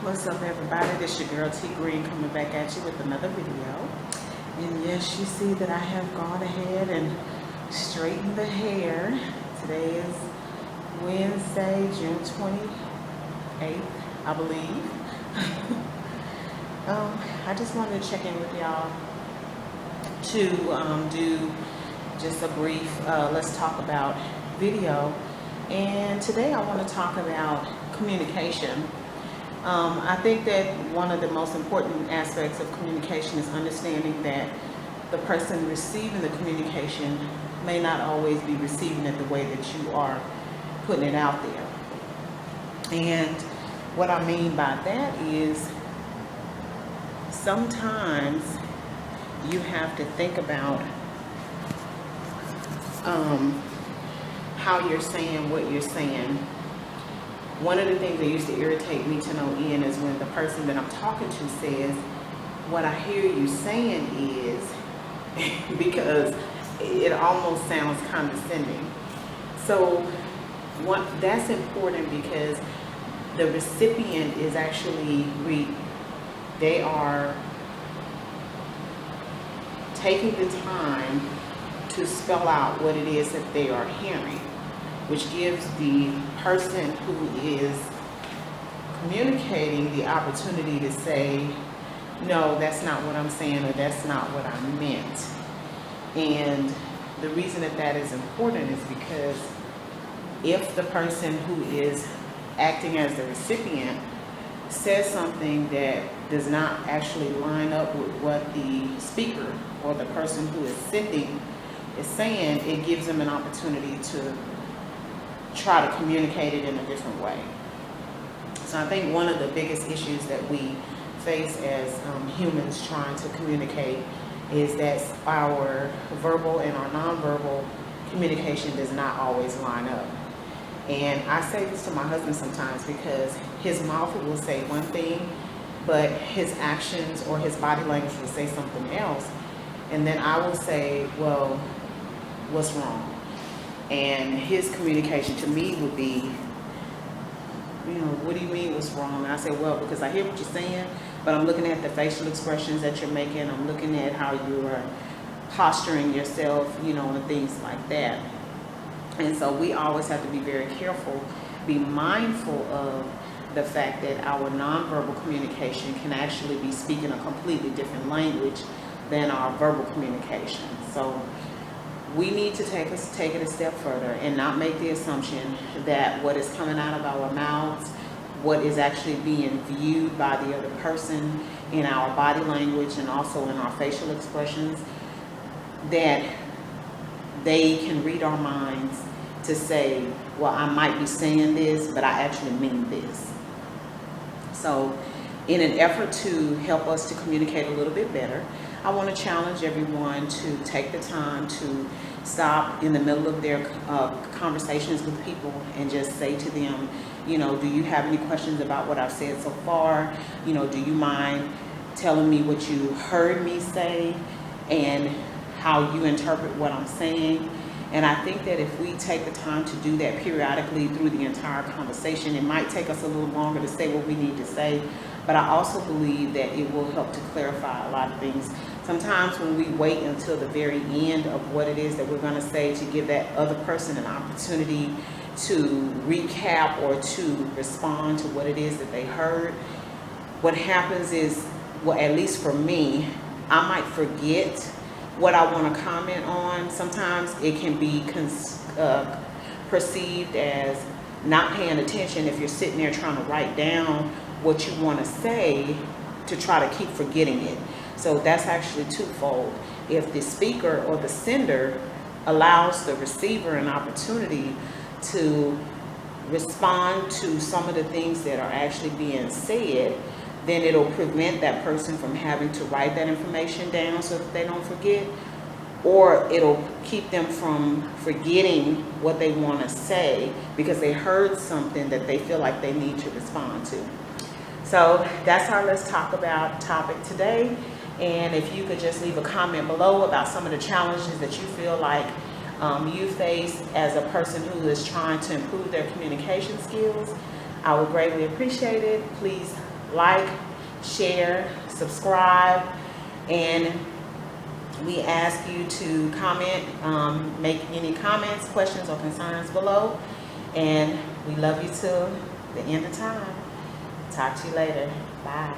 What's up, everybody? This your girl T Green coming back at you with another video. And yes, you see that I have gone ahead and straightened the hair. Today is Wednesday, June 28th, I believe. I just wanted to check in with y'all to do just a brief let's talk about video. And today I want to talk about communication. I think that one of the most important aspects of communication is understanding that the person receiving the communication may not always be receiving it the way that you are putting it out there. And what I mean by that is sometimes you have to think about how you're saying what you're saying. One of the things that used to irritate me to no end is when the person that I'm talking to says, what I hear you saying is, because it almost sounds condescending. So that's important because the recipient is actually, they are taking the time to spell out what it is that they are hearing, which gives the person who is communicating the opportunity to say, no, that's not what I'm saying, or that's not what I meant. And the reason that that is important is because if the person who is acting as the recipient says something that does not actually line up with what the speaker or the person who is sending is saying, it gives them an opportunity to try to communicate it in a different way. So I think one of the biggest issues that we face as humans trying to communicate is that our verbal and our nonverbal communication does not always line up. And I say this to my husband sometimes because his mouth will say one thing, but his actions or his body language will say something else. And then I will say, well, what's wrong? And his communication to me would be, what do you mean what's wrong? And I say, well, because I hear what you're saying, but I'm looking at the facial expressions that you're making. I'm looking at how you are posturing yourself, and things like that. And so we always have to be very careful, be mindful of the fact that our nonverbal communication can actually be speaking a completely different language than our verbal communication. So we need to take it a step further and not make the assumption that what is coming out of our mouths, what is actually being viewed by the other person in our body language and also in our facial expressions, that they can read our minds to say, well, I might be saying this, but I actually mean this. So in an effort to help us to communicate a little bit better, I want to challenge everyone to take the time to stop in the middle of their conversations with people and just say to them, do you have any questions about what I've said so far? Do you mind telling me what you heard me say and how you interpret what I'm saying? And I think that if we take the time to do that periodically through the entire conversation, it might take us a little longer to say what we need to say, but I also believe that it will help to clarify a lot of things. Sometimes when we wait until the very end of what it is that we're going to say to give that other person an opportunity to recap or to respond to what it is that they heard, what happens is, well, at least for me, I might forget what I want to comment on. Sometimes it can be perceived as not paying attention if you're sitting there trying to write down what you want to say to try to keep forgetting it. So that's actually twofold. If the speaker or the sender allows the receiver an opportunity to respond to some of the things that are actually being said, then it'll prevent that person from having to write that information down so that they don't forget, or it'll keep them from forgetting what they want to say because they heard something that they feel like they need to respond to. So that's our Let's Talk About topic today. And if you could just leave a comment below about some of the challenges that you feel like you face as a person who is trying to improve their communication skills, I would greatly appreciate it. Please like, share, subscribe, and we ask you to comment, make any comments, questions, or concerns below. And we love you till the end of time. Talk to you later. Bye.